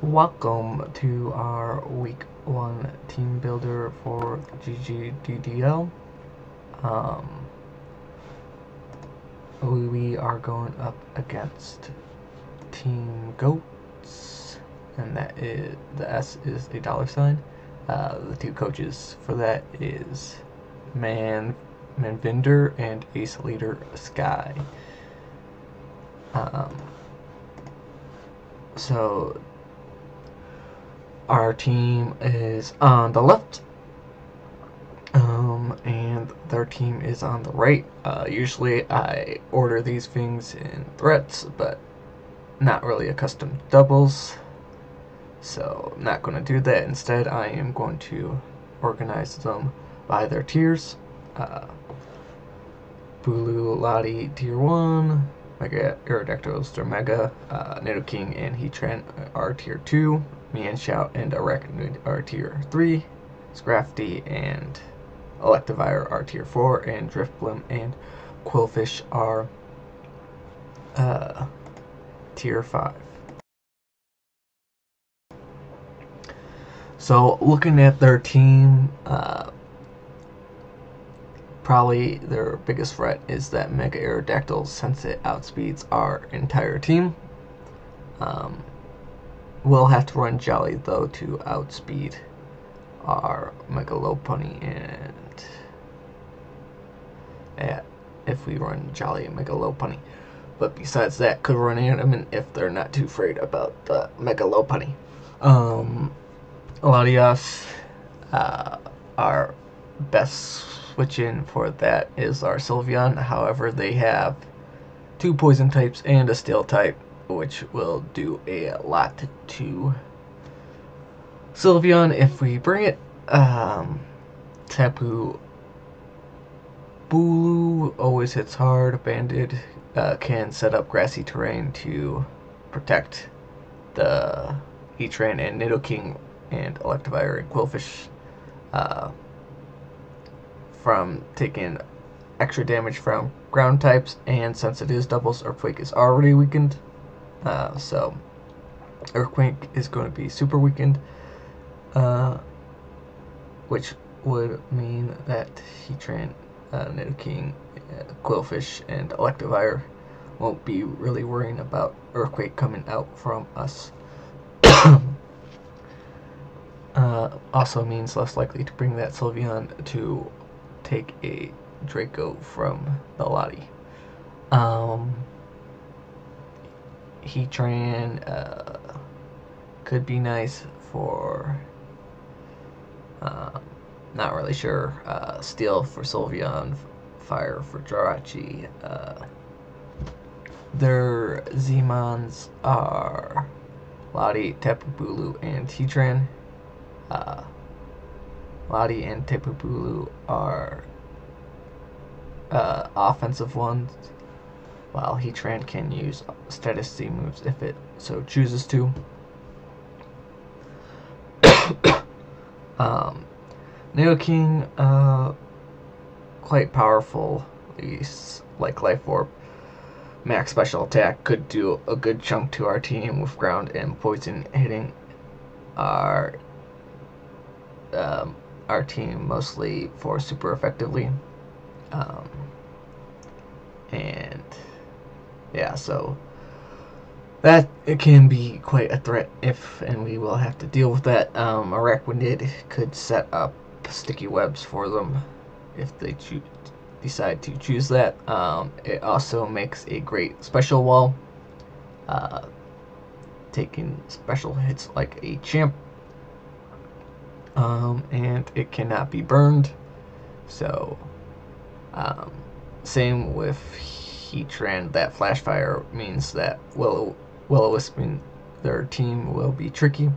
Welcome to our week 1 team builder for GGDDL. We are going up against Team Goats, and that is the S is a $sign. The two coaches for that is Manvinder and Ace Leader Sky. So our team is on the left, and their team is on the right. Usually I order these things in threats, but not really accustomed to doubles, so I'm not going to do that. Instead, I am going to organize them by their tiers. Bulu Lottie Tier 1, Mega Aerodactyls are Mega, Nidoking and Heatran are Tier 2, Mienshao and Arachnid are Tier 3, Scrafty and Electivire are Tier 4, and Driftblim and Quillfish are Tier 5. So looking at their team, probably their biggest threat is that Mega Aerodactyl, since it outspeeds our entire team. We'll have to run Jolly though to outspeed our Mega Lopunny, and if we run Jolly and Mega Lopunny. But besides that, could run Animate if they're not too afraid about the Mega Lopunny. Latias, our best switch in for that is our Sylveon. However, they have 2 poison types and a steel type, which will do a lot to Sylveon if we bring it. Tapu Bulu always hits hard. Banded can set up grassy terrain to protect the Heatran and Nidoking and Electivire and Quillfish from taking extra damage from ground types, and since it is doubles, Earthquake is already weakened, so Earthquake is going to be super weakened, which would mean that Heatran, Nidoking, Quillfish, and Electivire won't be really worrying about Earthquake coming out from us. Also means less likely to bring that Sylveon to take a Draco from the Lottie. Heatran could be nice for, not really sure, Steel for Sylveon, Fire for Jirachi. Their Zmons are Lottie, Tapu Bulu, and Heatran. Lottie and Tapu Bulu are offensive ones, while Heatran can use status Z moves if it so chooses to. Nidoking, quite powerful, like Life Orb. Max special attack could do a good chunk to our team with ground and poison hitting our team mostly for super effectively. And yeah, so that it can be quite a threat and we will have to deal with that. Arachnid could set up sticky webs for them if they decide to choose that. It also makes a great special wall, taking special hits like a champ, and it cannot be burned. So same with Heatran, that Flash Fire means that Will-O-Wisp, their team will be tricky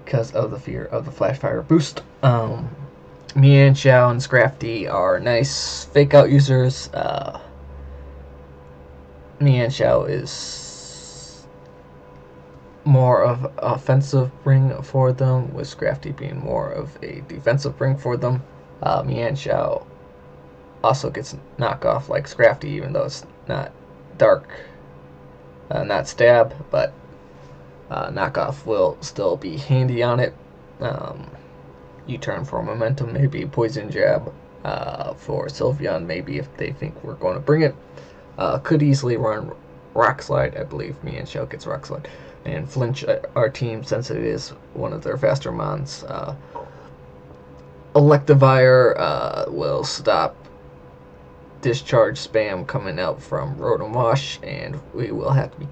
because of the fear of the Flash Fire boost. Mienshao and Scrafty are nice fake out users. Mienshao is more of offensive bring for them, with Scrafty being more of a defensive bring for them. Mienshao also gets knockoff like Scrafty, even though it's not dark not stab, but knockoff will still be handy on it. U-turn for momentum, maybe poison jab for Sylveon, maybe if they think we're going to bring it. Could easily run rock slide. I believe me and Shell gets rock slide, and flinch our team since it is one of their faster mons. Electivire will stop discharge spam coming out from rotom-w, and we will have to be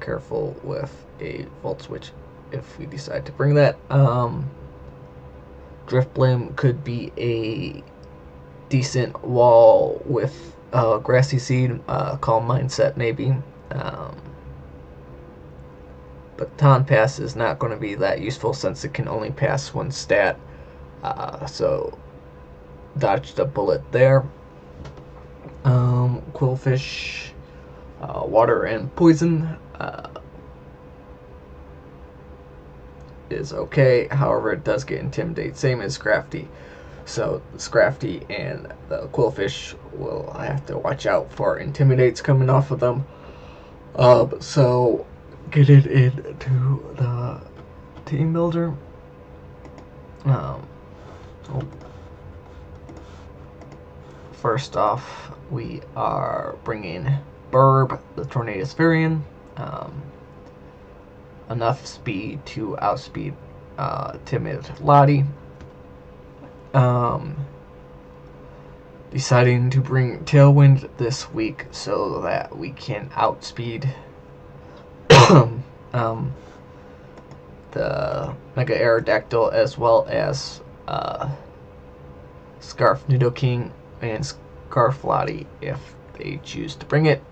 careful with a volt switch if we decide to bring that. Drifblim could be a decent wall with Grassy Seed, Calm Mindset maybe. Baton Pass is not going to be that useful since it can only pass one stat. So dodged a bullet there. Quillfish, water and poison is okay. However, it does get Intimidate, same as Scrafty. So Scrafty and the Quillfish will have to watch out for Intimidates coming off of them. So get it into the team builder. First off, we are bringing Burb, the Tornadus Varian. Enough speed to outspeed Timid Lottie. Deciding to bring Tailwind this week so that we can outspeed the Mega Aerodactyl as well as Scarf Nidoking and Scarf Lottie if they choose to bring it.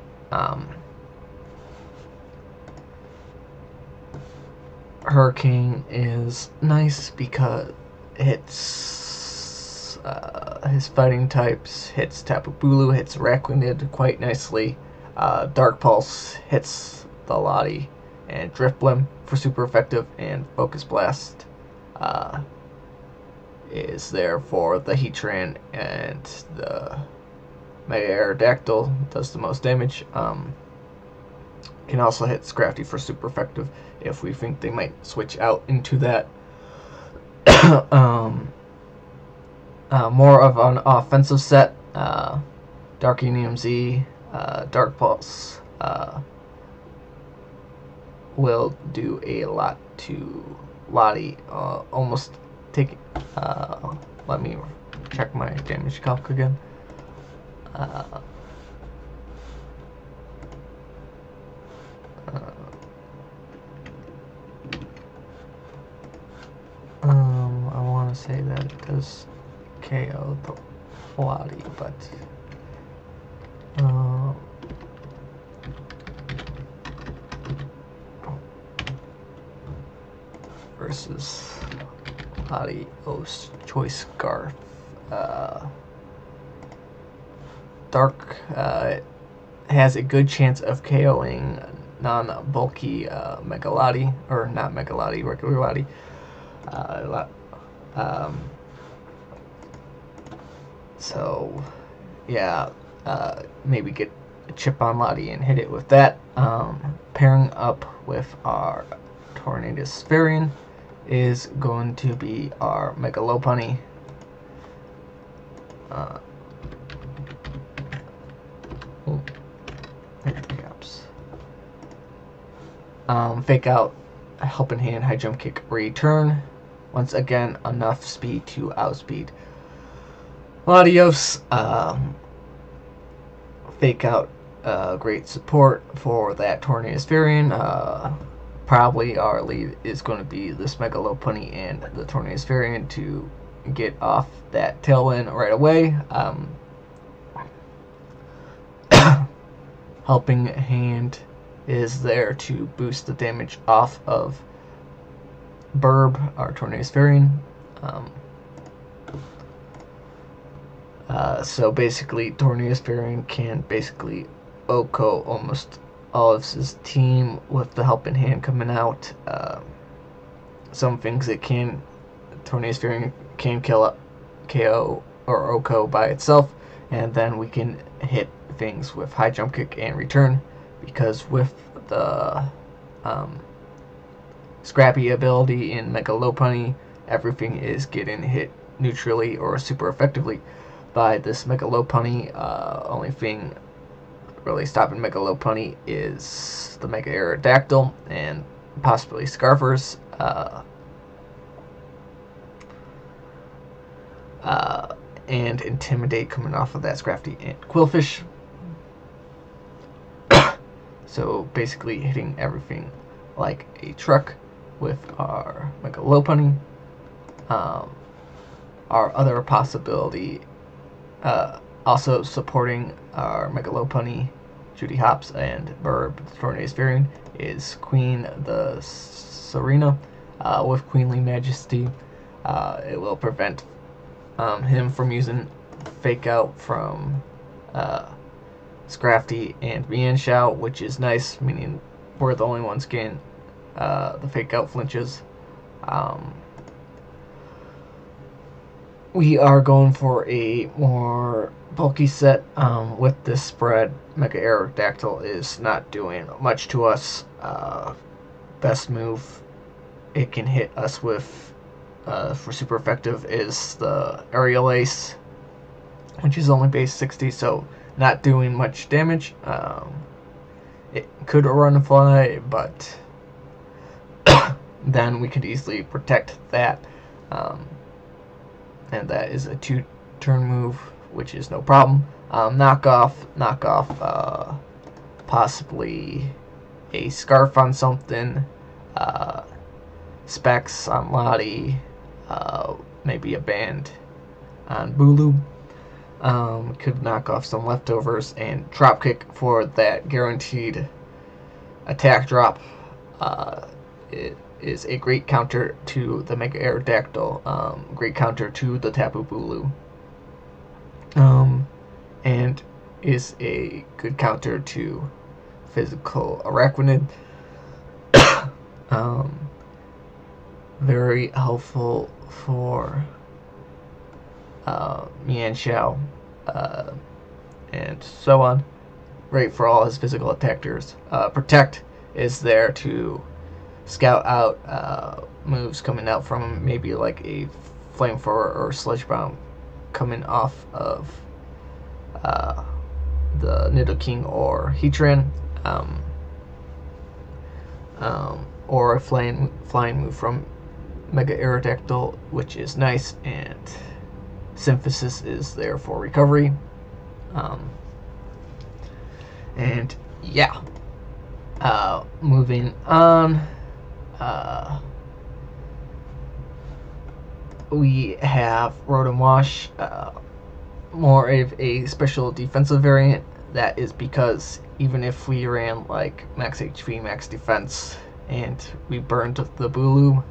Hurricane is nice because it hits his fighting types, hits Tapu Bulu, hits Araquanid quite nicely. Dark Pulse hits the Lottie, and Drifblim for super effective, and Focus Blast is there for the Heatran, and the Mega Aerodactyl does the most damage. Can also hit Scrafty for super effective if we think they might switch out into that. More of an offensive set. Darkinium Z, Dark Pulse will do a lot to Lottie. Almost take. Let me check my damage calc again. I want to say that it does KO the Lottie, but versus Lottie Choice Scarf. Dark has a good chance of KOing non-bulky Mega Lottie, or not Mega Lottie, regular Lottie. So yeah, maybe get a chip on Lottie and hit it with that. Pairing up with our Tornadus Varian is going to be our Mega Lopunny. Fake out, Helping Hand, High Jump Kick, Return. Once again, enough speed to outspeed Latios. Fake out, great support for that Tornadus Varian. Probably our lead is going to be this Mega Lopunny and the Tornadus Varian to get off that Tailwind right away. Helping Hand is there to boost the damage off of Burb, our Tornadus Varian. So basically, Tornadus Varian can basically OHKO almost all of his team with the Helping Hand coming out. Some things it can, Tornadus Varian can kill KO or OHKO by itself, and then we can hit things with High Jump Kick and Return, because with the Scrappy ability in Mega Lopunny, everything is getting hit neutrally or super effectively by this Mega Lopunny. Only thing really stopping Mega Lopunny is the Mega Aerodactyl and possibly Scarfers. And Intimidate coming off of that Scrafty and Quillfish. So basically hitting everything like a truck with our Mega Lopunny. Our other possibility, also supporting our Mega Lopunny, Judy Hopps, and Burb, the Tornadus variant, is Queen the Serena. With Queenly Majesty, it will prevent him from using Fake Out from Scrafty and Mienshao, which is nice, meaning we're the only ones getting the Fake Out flinches. We are going for a more bulky set with this spread. Mega Aerodactyl is not doing much to us. Best move it can hit us with for super effective is the Aerial Ace, which is only base 60, so not doing much damage. It could run and fly, but then we could easily protect that. And that is a 2-turn move, which is no problem. Knockoff, possibly a Scarf on something, Specs on Lottie, maybe a Band on Bulu. Could knock off some leftovers, and Dropkick for that guaranteed attack drop. It is a great counter to the Mega Aerodactyl, great counter to the Tapu Bulu, and is a good counter to physical Araquanid. Very helpful for Mienshao, and so on. Great for all his physical attackers. Protect is there to scout out moves coming out from him, maybe like a Flamethrower or Sludge Bomb coming off of the Nidoking or Heatran, or a flying move from Mega Aerodactyl, which is nice, and Synthesis is there for recovery. And yeah, moving on, we have Rotom-Wash, more of a special defensive variant. That is because even if we ran like max HP, max defense, and we burned the Bulu,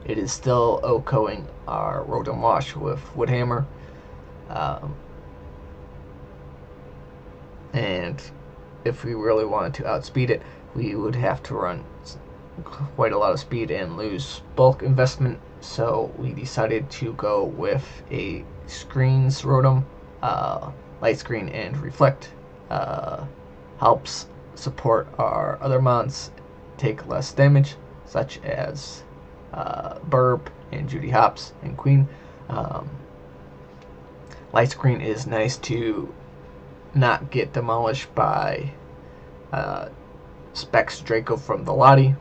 it is still OHKOing our Rotom-Wash with Woodhammer. And if we really wanted to outspeed it, we would have to run quite a lot of speed and lose bulk investment. So we decided to go with a Screens Rotom, Light Screen and Reflect. Helps support our other mons take less damage, such as Burb and Judy Hopps and Queen. Light Screen is nice to not get demolished by Specs Draco from the Lottie.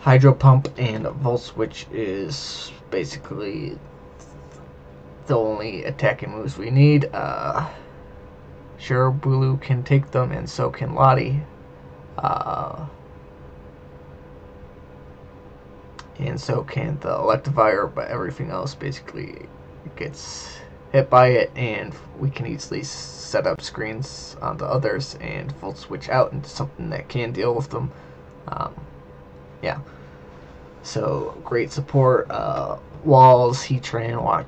Hydro Pump and Volt Switch is basically the only attacking moves we need. Sure, Bulu can take them, and so can Lottie. And so can the Electivire, but everything else basically gets hit by it, and we can easily set up screens on the others and Volt Switch out into something that can deal with them. Yeah. So, great support. Walls, Heatran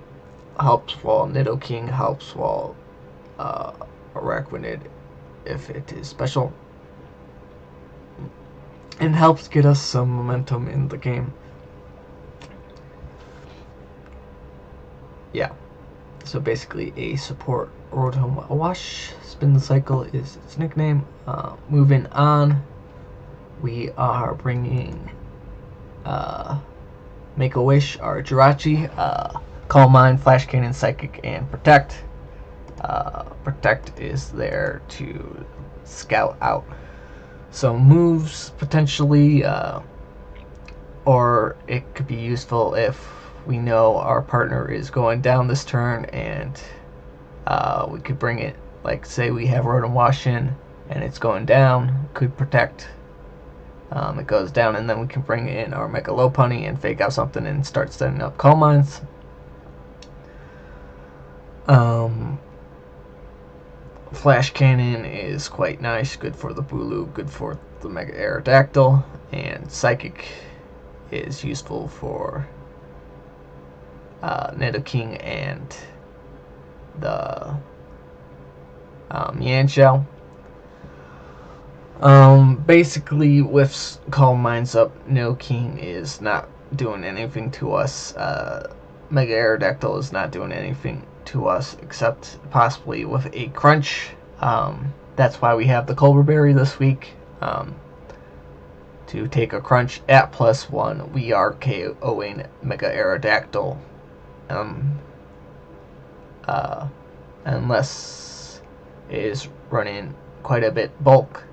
helps while Nidoking helps while Araquanid, if it is special, and helps get us some momentum in the game. Yeah. So basically a support rotom-w. Spin the cycle is its nickname. Moving on, we are bringing Make a Wish, our Jirachi, Calm Mind, Flash Cannon, Psychic, and Protect. Protect is there to scout out some moves potentially, or it could be useful if we know our partner is going down this turn, and we could bring it, like say we have rotom-w in and it's going down, could protect. It goes down, and then we can bring in our Mega Lopunny and fake out something and start setting up Calm Minds. Flash Cannon is quite nice, good for the Bulu, good for the Mega Aerodactyl, and Psychic is useful for Nidoking and the Yanshao. Basically, with Calm Minds up, Nidoking is not doing anything to us. Mega Aerodactyl is not doing anything to us except possibly with a crunch. That's why we have the Culver Berry this week. To take a crunch at +1, we are KOing Mega Aerodactyl. Unless it is running quite a bit bulk,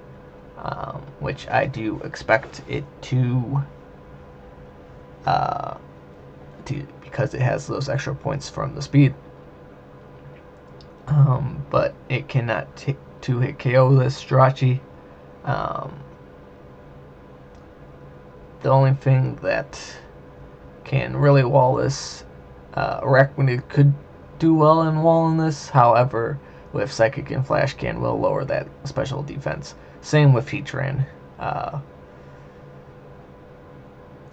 which I do expect it to because it has those extra points from the speed. But it cannot take 2-hit KO this Jirachi. The only thing that can really wall this, Arachnid could do well in walling this, however, with Psychic and Flash Can will lower that special defense. Same with Heatran.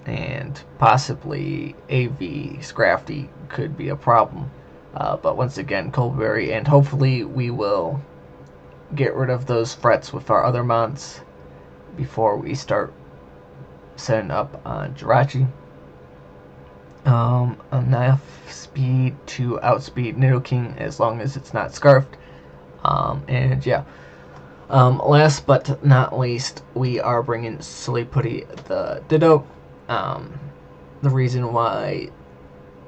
And possibly AV Scrafty could be a problem. But once again, Coldberry, and hopefully we will get rid of those threats with our other mods before we start setting up on Jirachi. Enough speed to outspeed Nidoking as long as it's not Scarfed. And yeah. Last but not least, we are bringing Silly Putty the Ditto. The reason why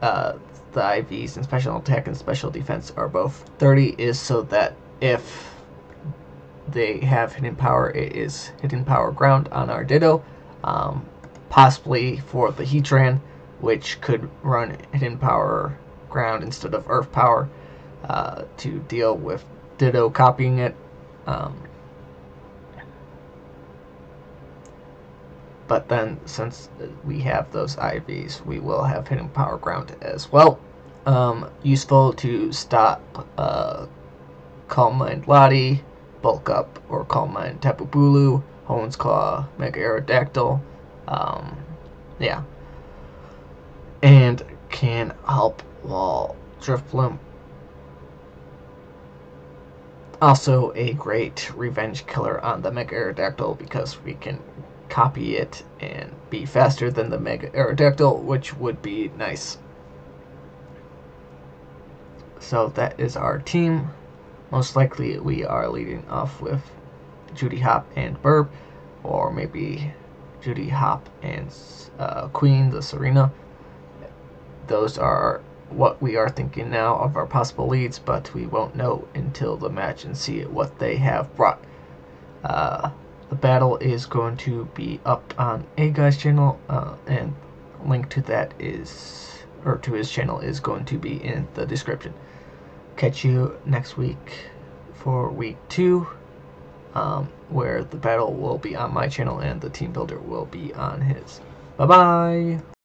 the IVs and special attack and special defense are both 30 is so that if they have hidden power, it is hidden power ground on our Ditto. Possibly for the Heatran, which could run hidden power ground instead of earth power to deal with Ditto copying it. But then, since we have those IVs, we will have hidden power ground as well. Useful to stop Calm Mind Lottie, Bulk Up, or Calm Mind Tapu Bulu, Hoenn Claw, Mega Aerodactyl. Yeah. And can help wall Drifblim. Also a great revenge killer on the Mega Aerodactyl because we can copy it and be faster than the Mega Aerodactyl, which would be nice. So that is our team. Most likely we are leading off with Judy Hop and Burb, or maybe Judy Hop and Queen, the Serena. Those are what we are thinking now of our possible leads, but we won't know until the match and see what they have brought. The battle is going to be up on a guy's channel, and link to that is, or to his channel, is going to be in the description. Catch you next week for week 2, where the battle will be on my channel and the team builder will be on his. Bye bye.